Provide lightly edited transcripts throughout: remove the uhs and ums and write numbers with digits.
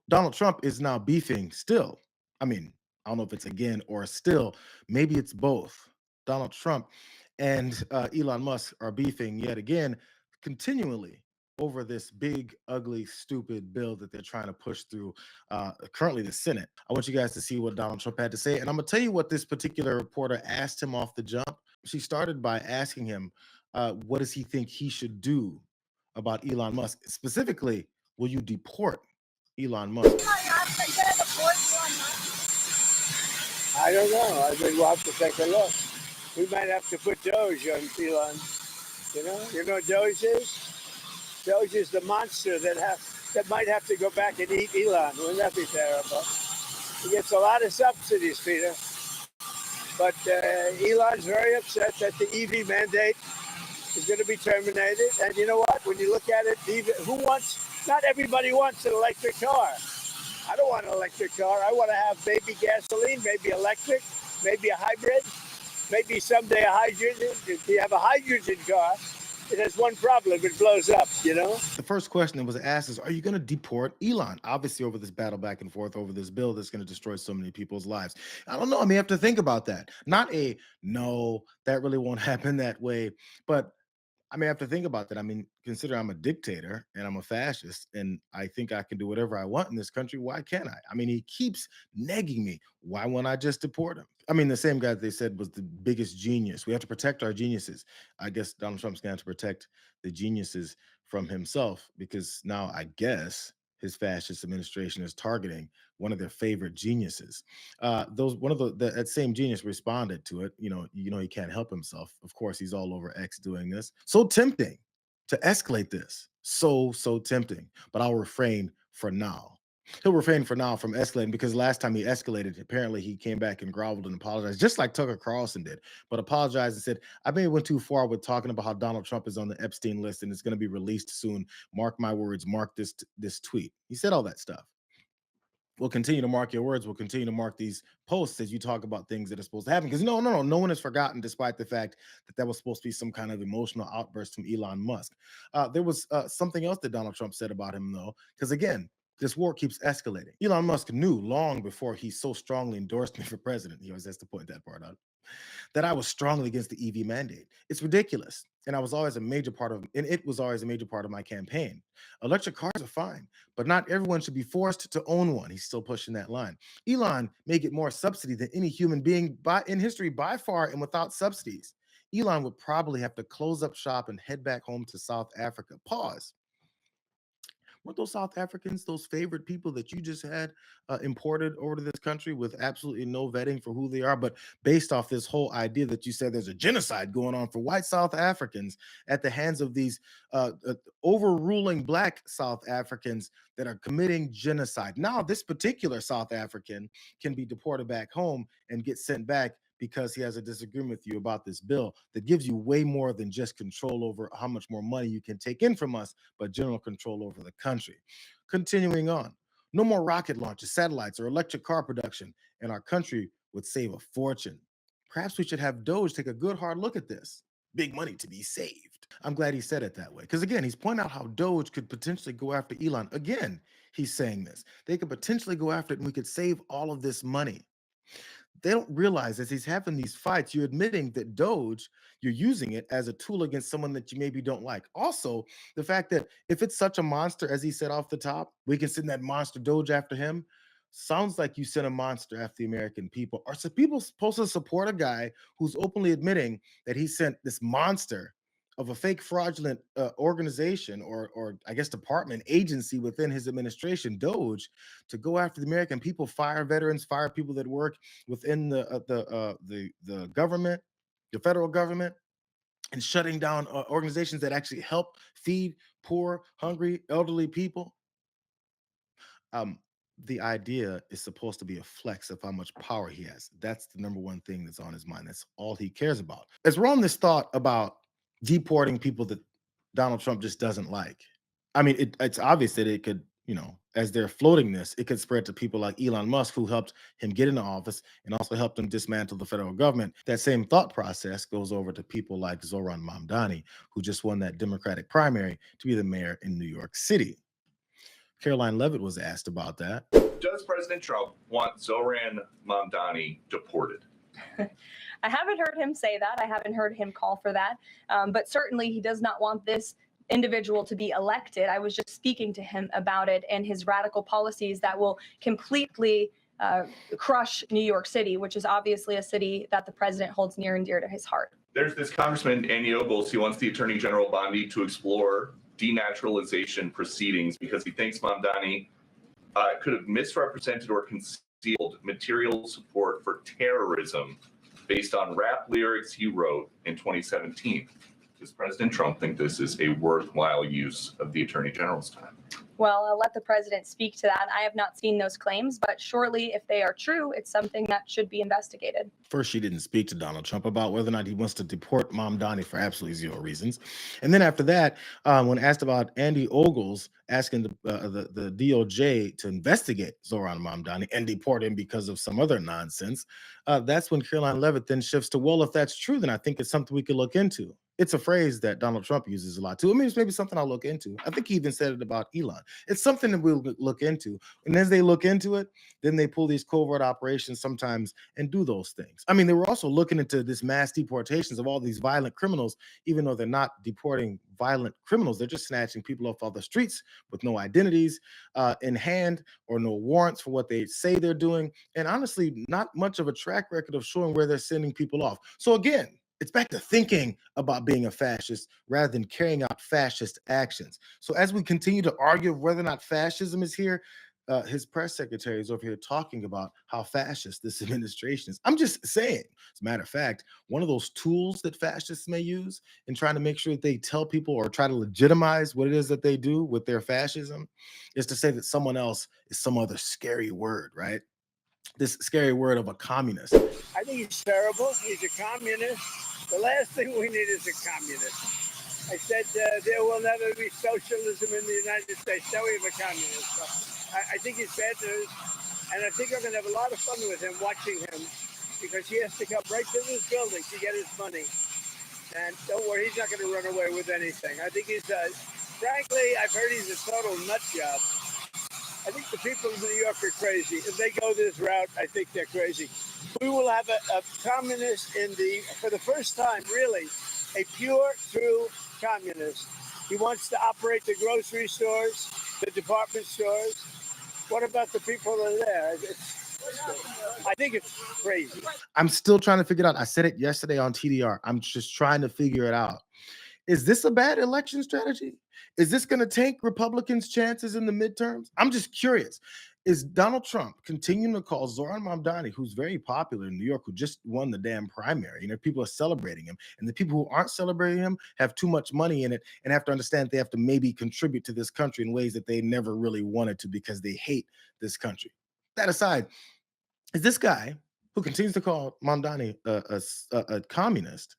Donald Trump is now beefing still. I mean, I don't know if it's again or still. Maybe it's both. Donald Trump and Elon Musk are beefing yet again, continually over this big, ugly, stupid bill that they're trying to push through currently the Senate. I want you guys to see what Donald Trump had to say. And I'm going to tell you what this particular reporter asked him off the jump. She started by asking him, what does he think he should do about Elon Musk? Specifically, will you deport Elon Musk? I don't know. I think we'll have to take a look. We might have to put Doge on Elon. You know what Doge is? Doge is the monster that might have to go back and eat Elon. Wouldn't that be terrible? He gets a lot of subsidies, Peter. But Elon's very upset that the EV mandate is going to be terminated. And you know what? When you look at it, not everybody wants an electric car. I don't want an electric car. I want to have maybe gasoline, maybe electric, maybe a hybrid, maybe someday a hydrogen. If you have a hydrogen car, it has one problem. It blows up, The first question that was asked is, are you going to deport Elon? Obviously, over this battle back and forth over this bill that's going to destroy so many people's lives. I don't know. I may have to think about that. Not a no, that really won't happen that way. But I may have to think about that. I mean, consider I'm a dictator and I'm a fascist, and I think I can do whatever I want in this country. Why can't I? I mean, he keeps negging me. Why won't I just deport him? I mean, the same guy they said was the biggest genius. We have to protect our geniuses. I guess Donald Trump's going to have to protect the geniuses from himself because now I guess his fascist administration is targeting one of their favorite geniuses. Those one of that same genius responded to it. He can't help himself. Of course, he's all over X doing this. So tempting to escalate this. So tempting. But I'll refrain for now. He'll refrain for now from escalating because last time he escalated, apparently he came back and groveled and apologized, just like Tucker Carlson did, but apologized and said, I may have went too far with talking about how Donald Trump is on the Epstein list and it's going to be released soon. Mark my words, mark this tweet. He said all that stuff. We'll continue to mark your words. We'll continue to mark these posts as you talk about things that are supposed to happen. Because no one has forgotten, despite the fact that was supposed to be some kind of emotional outburst from Elon Musk. There was something else that Donald Trump said about him, though, because again, this war keeps escalating. Elon Musk knew long before he so strongly endorsed me for president. He always has to point that part out, that I was strongly against the EV mandate. It's ridiculous. And it was always a major part of my campaign. Electric cars are fine, but not everyone should be forced to own one. He's still pushing that line. Elon may get more subsidy than any human being in history by far, and without subsidies, Elon would probably have to close up shop and head back home to South Africa. Pause. Weren't those South Africans those favorite people that you just had imported over to this country with absolutely no vetting for who they are, but based off this whole idea that you said there's a genocide going on for white South Africans at the hands of these overruling black South Africans that are committing genocide. Now, this particular South African can be deported back home and get sent back because he has a disagreement with you about this bill that gives you way more than just control over how much more money you can take in from us, but general control over the country. Continuing on, no more rocket launches, satellites, or electric car production, and our country would save a fortune. Perhaps we should have Doge take a good hard look at this. Big money to be saved. I'm glad he said it that way. Because again, he's pointing out how Doge could potentially go after Elon. Again, he's saying this. They could potentially go after it and we could save all of this money. They don't realize as he's having these fights, you're admitting that Doge, you're using it as a tool against someone that you maybe don't like. Also, the fact that if it's such a monster, as he said off the top, we can send that monster Doge after him. Sounds like you sent a monster after the American people. Are some people supposed to support a guy who's openly admitting that he sent this monster of a fake fraudulent organization or I guess department agency within his administration, Doge, to go after the American people, fire veterans, fire people that work within the government, the federal government, and shutting down organizations that actually help feed poor, hungry, elderly people? Um, the idea is supposed to be a flex of how much power he has. That's the number one thing that's on his mind. That's all he cares about. As we're on this thought about deporting people that Donald Trump just doesn't like, I mean, it's obvious that it could, as they're floating this, it could spread to people like Elon Musk, who helped him get into office and also helped him dismantle the federal government. That same thought process goes over to people like Zoran Mamdani, who just won that Democratic primary to be the mayor in New York City. Caroline Levitt was asked about that. Does President Trump want Zoran Mamdani deported? I haven't heard him say that. I haven't heard him call for that. But certainly he does not want this individual to be elected. I was just speaking to him about it and his radical policies that will completely crush New York City, which is obviously a city that the president holds near and dear to his heart. There's this Congressman Andy Ogles. He wants the Attorney General Bondi to explore denaturalization proceedings because he thinks Mamdani could have misrepresented or concealed material support for terrorism based on rap lyrics he wrote in 2017. Does President Trump think this is a worthwhile use of the Attorney General's time? Well, I'll let the president speak to that. I have not seen those claims, but surely if they are true, it's something that should be investigated. First, she didn't speak to Donald Trump about whether or not he wants to deport Mamdani for absolutely zero reasons. And then after that, when asked about Andy Ogles asking the DOJ to investigate Zoran Mamdani and deport him because of some other nonsense, that's when Caroline Levitt then shifts to, well, if that's true, then I think it's something we could look into. It's a phrase that Donald Trump uses a lot too. I mean, it's maybe something I'll look into. I think he even said it about Elon. It's something that we'll look into. And as they look into it, then they pull these covert operations sometimes and do those things. I mean, they were also looking into this mass deportations of all these violent criminals, even though they're not deporting violent criminals. They're just snatching people off the streets with no identities in hand or no warrants for what they say they're doing. And honestly, not much of a track record of showing where they're sending people off. So again, it's back to thinking about being a fascist rather than carrying out fascist actions. So as we continue to argue whether or not fascism is here, his press secretary is over here talking about how fascist this administration is. I'm just saying, as a matter of fact, one of those tools that fascists may use in trying to make sure that they tell people or try to legitimize what it is that they do with their fascism is to say that someone else is some other scary word, right? This scary word of a communist. I think he's terrible. He's a communist. The last thing we need is a communist. I said there will never be socialism in the United States. Now we have a communist. So I think he's bad news. And I think I'm going to have a lot of fun with him, watching him, because he has to come right to this building to get his money. And don't worry, he's not going to run away with anything. I think he's, frankly, I've heard he's a total nut job. I think the people of New York are crazy. If they go this route, I think they're crazy. We will have a communist for the first time, really, a pure, true communist. He wants to operate the grocery stores, the department stores. What about the people that are there? I think it's crazy. I'm still trying to figure it out. I said it yesterday on TDR. I'm just trying to figure it out. Is this a bad election strategy? Is this going to tank Republicans' chances in the midterms? I'm just curious. Is Donald Trump continuing to call Zoran Mamdani, who's very popular in New York, who just won the damn primary? You know, people are celebrating him, and the people who aren't celebrating him have too much money in it and have to understand they have to maybe contribute to this country in ways that they never really wanted to because they hate this country. That aside, is this guy who continues to call Mamdani a communist,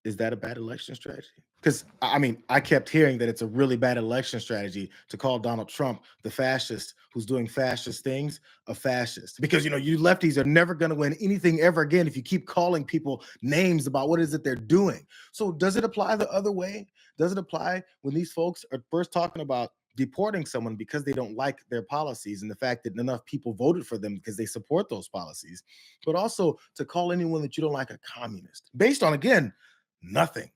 is that a bad election strategy? Because, I mean, I kept hearing that it's a really bad election strategy to call Donald Trump, the fascist who's doing fascist things, a fascist. Because, you know, you lefties are never going to win anything ever again if you keep calling people names about what it is that they're doing. So does it apply the other way? Does it apply when these folks are first talking about deporting someone because they don't like their policies and the fact that enough people voted for them because they support those policies, but also to call anyone that you don't like a communist based on, again, nothing?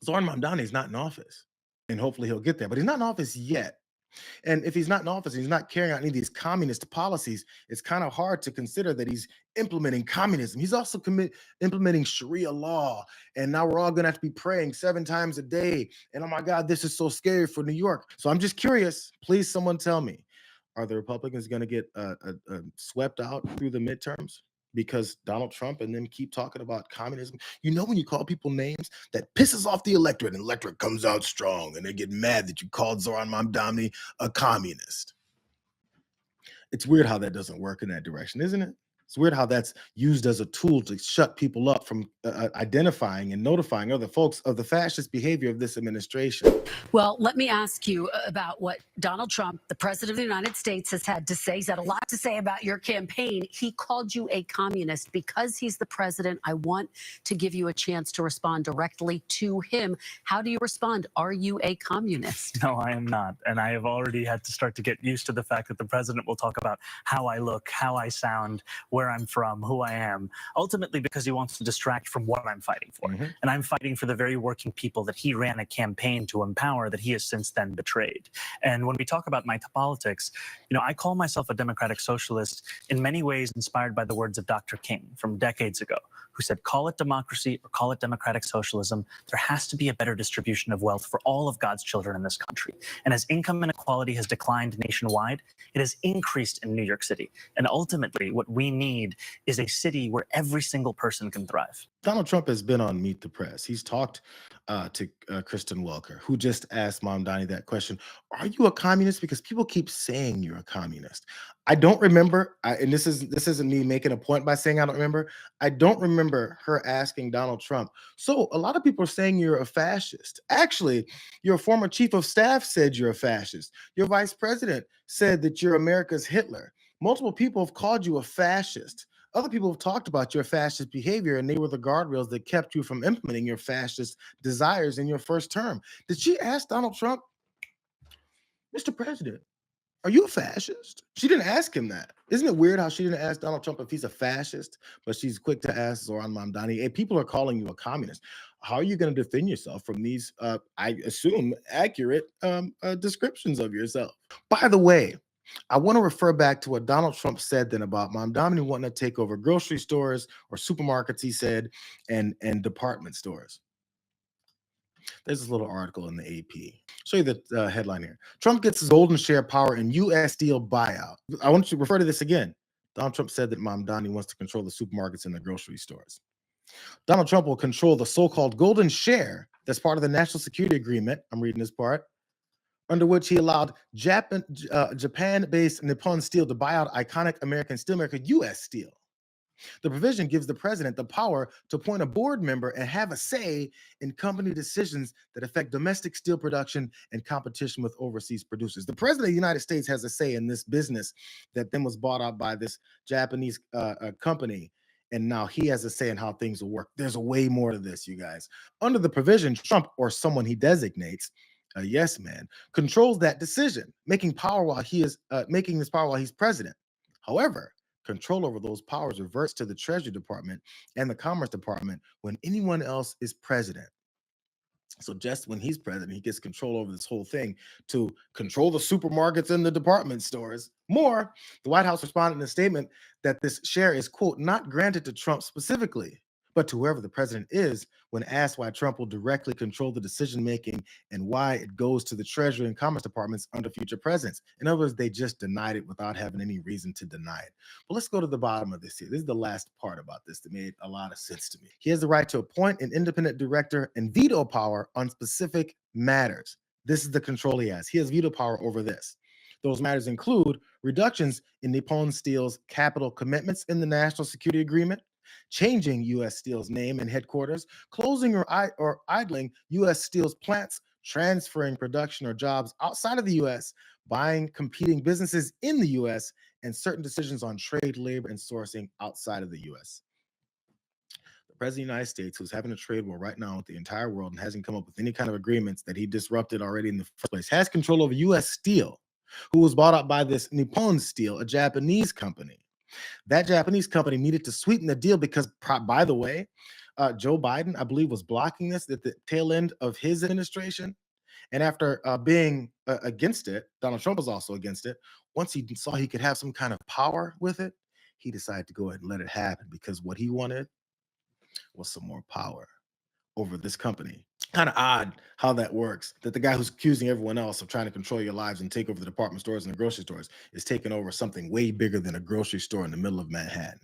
Zoran Mamdani is not in office, and hopefully he'll get there, but he's not in office yet. And if he's not in office, he's not carrying out any of these communist policies, it's kind of hard to consider that he's implementing communism. He's also implementing Sharia law. And now we're all going to have to be praying 7 times a day. And oh my God, this is so scary for New York. So I'm just curious. Please, someone tell me, are the Republicans going to get swept out through the midterms because Donald Trump and them keep talking about communism? You know, when you call people names, that pisses off the electorate, and the electorate comes out strong, and they get mad that you called Zoran Mamdani a communist. It's weird how that doesn't work in that direction, isn't it? It's weird how that's used as a tool to shut people up from identifying and notifying other folks of the fascist behavior of this administration. Well, let me ask you about what Donald Trump, the president of the United States, has had to say. He's had a lot to say about your campaign. He called you a communist. Because he's the president, I want to give you a chance to respond directly to him. How do you respond? Are you a communist? No, I am not. And I have already had to start to get used to the fact that the president will talk about how I look, how I sound, where I'm from, who I am, ultimately because he wants to distract from what I'm fighting for. And I'm fighting for the very working people that he ran a campaign to empower that he has since then betrayed. And when we talk about my politics, you know, I call myself a democratic socialist in many ways inspired by the words of Dr. King from decades ago, who said, call it democracy or call it democratic socialism. There has to be a better distribution of wealth for all of God's children in this country. And as income inequality has declined nationwide, it has increased in New York City. And ultimately, what we need is a city where every single person can thrive. Donald Trump has been on Meet the Press. He's talked to Kristen Welker, who just asked Mamdani that question. Are you a communist? Because people keep saying you're a communist. I don't remember, and this isn't me making a point by saying I don't remember. I don't remember her asking Donald Trump. So a lot of people are saying you're a fascist. Actually, your former chief of staff said you're a fascist. Your vice president said that you're America's Hitler. Multiple people have called you a fascist. Other people have talked about your fascist behavior, and they were the guardrails that kept you from implementing your fascist desires in your first term. Did she ask Donald Trump, Mr. President, are you a fascist? She didn't ask him that. Isn't it weird how she didn't ask Donald Trump if he's a fascist, but she's quick to ask Zoran Mamdani, hey, people are calling you a communist. How are you going to defend yourself from these, I assume, accurate descriptions of yourself? By the way, I want to refer back to what Donald Trump said then about Mamdani wanting to take over grocery stores or supermarkets, he said, and department stores. There's this little article in the AP. Show you the headline here. Trump gets his golden share power in U.S. Steel buyout. I want you to refer to this again. Donald Trump said that Mamdani wants to control the supermarkets and the grocery stores. Donald Trump will control the so-called golden share that's part of the national security agreement. I'm reading this part, under which he allowed Japan-based Nippon Steel to buy out iconic American steelmaker U.S. Steel. The provision gives the president the power to appoint a board member and have a say in company decisions that affect domestic steel production and competition with overseas producers. The president of the United States has a say in this business that then was bought out by this Japanese company. And now he has a say in how things will work. There's a way more to this, you guys. Under the provision, Trump or someone he designates, a yes man, controls that decision, making this power while he's president. However, control over those powers reverts to the Treasury Department and the Commerce Department when anyone else is president. So just when he's president, he gets control over this whole thing to control the supermarkets and the department stores. More, the White House responded in a statement that this share is, quote, not granted to Trump specifically, but to whoever the president is, when asked why Trump will directly control the decision-making and why it goes to the Treasury and Commerce Departments under future presidents. In other words, they just denied it without having any reason to deny it. But let's go to the bottom of this here. This is the last part about this that made a lot of sense to me. He has the right to appoint an independent director and veto power on specific matters. This is the control he has. He has veto power over this. Those matters include reductions in Nippon Steel's capital commitments in the National Security Agreement, changing U.S. Steel's name and headquarters, closing or idling U.S. Steel's plants, transferring production or jobs outside of the U.S., buying competing businesses in the U.S., and certain decisions on trade, labor, and sourcing outside of the U.S. The President of the United States, who's having a trade war right now with the entire world and hasn't come up with any kind of agreements that he disrupted already in the first place, has control over U.S. Steel, who was bought out by this Nippon Steel, a Japanese company. That Japanese company needed to sweeten the deal because, by the way, Joe Biden, I believe, was blocking this at the tail end of his administration. And after being against it, Donald Trump was also against it. Once he saw he could have some kind of power with it, he decided to go ahead and let it happen because what he wanted was some more power over this company. Kind of odd how that works, that the guy who's accusing everyone else of trying to control your lives and take over the department stores and the grocery stores is taking over something way bigger than a grocery store in the middle of Manhattan.